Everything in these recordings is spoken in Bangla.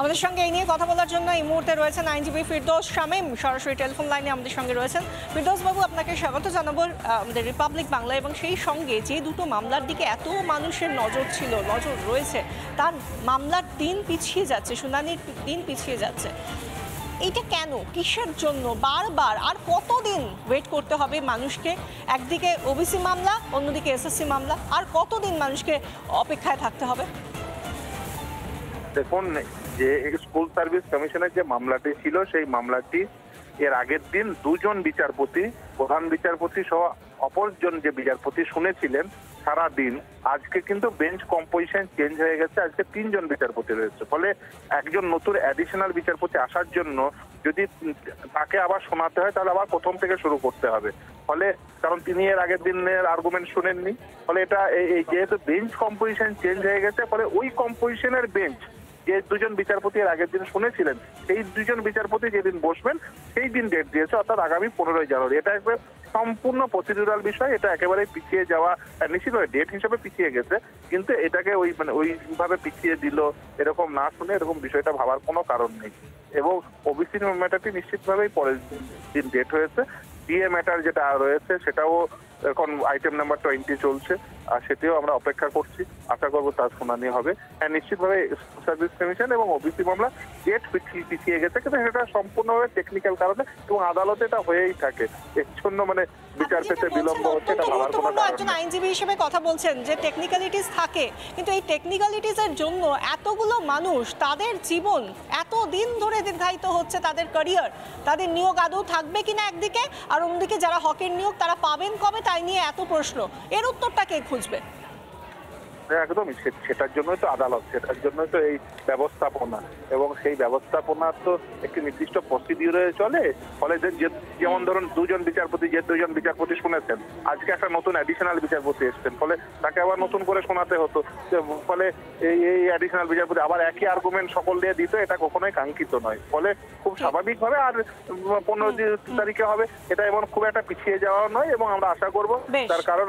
আমাদের সঙ্গে এই নিয়ে কথা বলার জন্য এই মুহূর্তে রয়েছেন আইনজীবী ফিরদৌস শামীম, সরাসরি টেলিফোন লাইনে আমাদের সঙ্গে রয়েছেন। ফিরদৌস বাবু, আপনাকে স্বাগত জানাবো আমাদের রিপাবলিক বাংলা। এবং সেই সঙ্গে যে দুটো মামলার দিকে এত মানুষের নজর রয়েছে, তার মামলার দিন পিছিয়ে যাচ্ছে, শুনানির দিন পিছিয়ে যাচ্ছে। এইটা কেন, কিসের জন্য বারবার আর কতদিন ওয়েট করতে হবে মানুষকে? একদিকে ওবিসি মামলা, অন্যদিকে এসএসসি মামলা, আর কতদিন মানুষকে অপেক্ষায় থাকতে হবে? দেখুন, যে স্কুল সার্ভিস কমিশনের যে মামলাটি ছিল, সেই মামলাটি এর আগের দিন দুজন বিচারপতি, প্রধান বিচারপতি সহ অপরজন যে বিচারপতি শুনেছিলেন সারা দিন। আজকে কিন্তু বেঞ্চ কম্পোজিশন চেঞ্জ হয়ে গেছে, আজকে 3 জন বিচারপতি রয়েছে। ফলে একজন নতুন অ্যাডিশনাল বিচারপতি আসার জন্য যদি তাকে আবার শোনাতে হয়, তাহলে আবার প্রথম থেকে শুরু করতে হবে। ফলে কারণ তিনি এর আগের দিনের আর্গুমেন্ট শুনেননি। ফলে এটা যেহেতু বেঞ্চ কম্পোজিশন চেঞ্জ হয়ে গেছে, ফলে ওই কম্পোজিশনের বেঞ্চ যে দুজন বিচারপতি এর আগের দিন শুনেছিলেন, সেই দুজন বিচারপতি যেদিন বসবেন সেই দিন ডেট দিয়েছে, অর্থাৎ আগামী 15 জানুয়ারি। এটা একবার সম্পূর্ণ প্রসিডিউরাল বিষয়, এটা একেবারে পিছিয়ে যাওয়া নিশ্চিতভাবে ডেট হিসেবে পিছিয়ে গেছে, কিন্তু এটাকে ওইভাবে পিছিয়ে দিল এরকম না শুনে এরকম বিষয়টা ভাবার কোনো কারণ নেই। এবং ওবিসি ম্যাটারটি নিশ্চিতভাবেই পরের দিন ডেট হয়েছে। ডিএ ম্যাটার যেটা রয়েছে সেটাও এখন আইটেম নাম্বার 20 চলছে, আর সেটিও আমরা অপেক্ষা করছি। আশা করবো তার শুনানি হবে। হ্যাঁ, নিশ্চিতভাবে সার্ভিস কমিশন এবং ওবিসি মামলা ডেট পিছিয়ে গেছে, কিন্তু সেটা সম্পূর্ণভাবে টেকনিক্যাল কারণে, এবং আদালতে এটা হয়েই থাকে। এর জন্য বিচার পেতে বিলম্ব হচ্ছে, এটা ভাবার কোনো কারণ নেই। একজন আইনজীবী হিসেবে কথা বলছেন যে টেকনিক্যালিটিস থাকে, কিন্তু এই টেকনিক্যালিটিসের জন্য এতগুলো মানুষ, তাদের জীবন এত দিন ধরে দীর্ঘায়িত হচ্ছে, তাদের ক্যারিয়ার, তাদের নিয়োগ আদৌ থাকবে কিনা একদিকে, আর অন্যদিকে যারা হকের নিয়োগ তারা পাবেন কবে, তাই নিয়ে এত প্রশ্ন। এর উত্তরটা কে খুঁজবে? একদমই, সেটার জন্যই তো আদালত, সেটার জন্যই তো এই ব্যবস্থাপনা, এবং সেই ব্যবস্থাপনা তো একটি নির্দিষ্ট প্রসিডিউরে চলে। ফলে যেমন ধরুন দুজন বিচারপতি শুনেছেন, আজকে একটা নতুন অ্যাডিশনাল বিচারপতি এসছেন, ফলে তাকে আবার নতুন করে শোনাতে হতো। ফলে এই অ্যাডিশনাল বিচারপতি আবার একই আর্গুমেন্ট সকল দিয়ে দিত, এটা কখনোই কাঙ্ক্ষিত নয়। ফলে খুব স্বাভাবিকভাবে আর 15 তারিখে হবে, এটা এমন খুব একটা পিছিয়ে যাওয়া নয়। এবং আমরা আশা করবো, তার কারণ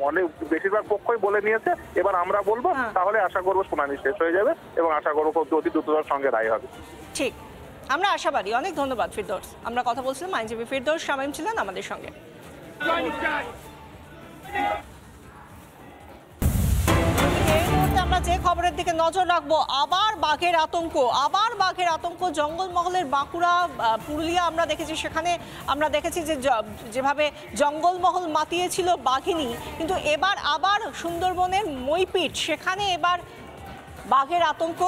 অনেক বেশিরভাগ পক্ষই বলে নিয়েছে, এবার আমরা বলবো, তাহলে আশা করবো শুনানি শেষ হয়ে যাবে, এবং আশা করবো অতি দ্রুততার সঙ্গে রায় হবে। ঠিক, আমরা আশাবাদী। অনেক ধন্যবাদ ফিরদৌস। আমরা কথা বলছিলাম, আইনজীবী ফিরদৌস শামীম ছিলেন আমাদের সঙ্গে। আমরা যে খবরের দিকে নজর রাখবো, আবার বাঘের আতঙ্ক জঙ্গলমহলের বাঁকুড়া, পুরুলিয়া আমরা দেখেছি। সেখানে আমরা দেখেছি যে যেভাবে জঙ্গলমহল মাতিয়েছিল বাঘিনী, কিন্তু এবার আবার সুন্দরবনের মইপিঠ, সেখানে এবার বাঘের আতঙ্ক।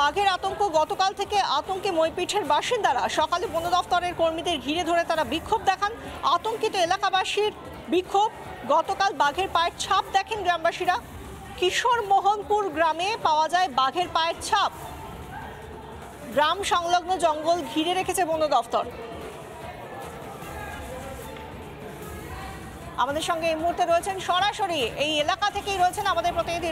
বাঘের আতঙ্ক। গতকাল থেকে আতঙ্কে মইপিঠের বাসিন্দারা। সকালে বন দফতরের কর্মীদের ঘিরে ধরে তারা বিক্ষোভ দেখান। আতঙ্কিত এলাকাবাসীর বিক্ষোভ। গতকাল বাঘের পায়ের ছাপ দেখেন গ্রামবাসীরা। কিশোর মোহনপুর গ্রামে পাওয়া যায় বাঘের পায়ের ছাপ। গ্রাম সংলগ্ন জঙ্গল ঘিরে রেখেছে বন দফতর। আমাদের সঙ্গে এই মুহূর্তে রয়েছেন সরাসরি এই এলাকা থেকেই রয়েছেন আমাদের প্রতিনিধি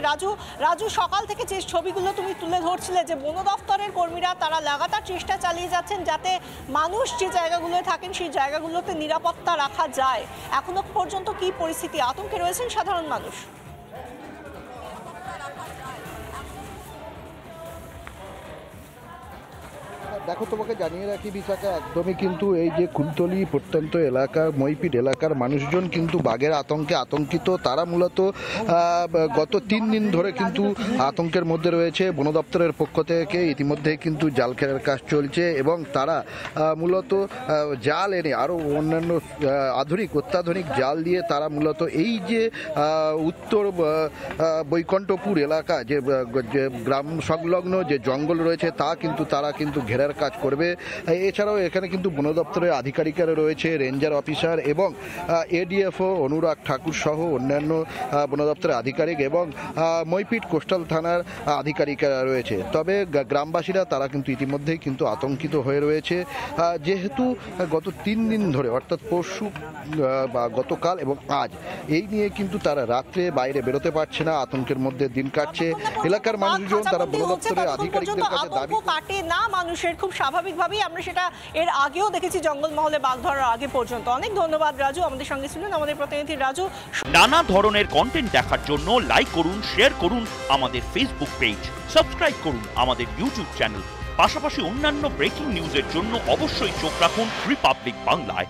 রাজু। সকাল থেকে যে ছবিগুলো তুমি তুলে ধরছিলে, যে বন দফতরের কর্মীরা তারা লাগাতার চেষ্টা চালিয়ে যাচ্ছেন যাতে মানুষ যে জায়গাগুলোয় থাকেন সেই জায়গাগুলোতে নিরাপত্তা রাখা যায়। এখনো পর্যন্ত কি পরিস্থিতি? আতঙ্কে রয়েছেন সাধারণ মানুষ? দেখো, তোমাকে জানিয়ে রাখি বিশাখা, একদমই কিন্তু এই যে কুলতলি প্রত্যন্ত এলাকার মইপিঠ এলাকার মানুষজন কিন্তু বাঘের আতঙ্কে আতঙ্কিত। তারা মূলত গত 3 দিন ধরে কিন্তু আতঙ্কের মধ্যে রয়েছে। বন দপ্তরের পক্ষ থেকে ইতিমধ্যে কিন্তু জাল ঘেরার কাজ চলছে, এবং তারা মূলত জাল এনে আরও অন্যান্য অত্যাধুনিক জাল দিয়ে তারা মূলত এই যে উত্তর বৈকুণ্ঠপুর এলাকা, যে গ্রাম সংলগ্ন যে জঙ্গল রয়েছে, তা কিন্তু তারা ঘেরার কাজ করবে। এছাড়াও এখানে কিন্তু বন দপ্তরের আধিকারিকরা রয়েছে, রেঞ্জার অফিসার এবং এডিএফও অনুরাগ ঠাকুর সহ অন্যান্য বন দপ্তরের আধিকারিক এবং মইপিঠ কোস্টাল থানার আধিকারিকরা রয়েছে। তবে গ্রামবাসীরা তারা কিন্তু ইতিমধ্যেই কিন্তু আতঙ্কিত হয়ে রয়েছে, যেহেতু গত 3 দিন ধরে, অর্থাৎ পরশু বা গতকাল এবং আজ, এই নিয়ে কিন্তু তারা রাত্রে বাইরে বেরোতে পারছে না, আতঙ্কের মধ্যে দিন কাটছে। এলাকার মানুষজন তারা বন দপ্তরের আধিকারিকদের কাছে দাবি কাটে না মানুষের, খুব স্বাভাবিকভাবেই আমরা সেটা এর আগেও দেখেছি জঙ্গলমহলে বাঘ ধরার আগে পর্যন্ত। অনেক ধন্যবাদ রাজু, আমাদের সঙ্গে ছিলেন আমাদের প্রতিনিধি রাজু। নানা ধরনের কন্টেন্ট দেখার জন্য লাইক করুন, শেয়ার করুন আমাদের ফেসবুক পেজ, সাবস্ক্রাইব করুন আমাদের ইউটিউব চ্যানেল। পাশাপাশি অন্যান্য ব্রেকিং নিউজের জন্য অবশ্যই চোখ রাখুন রিপাবলিক বাংলায়।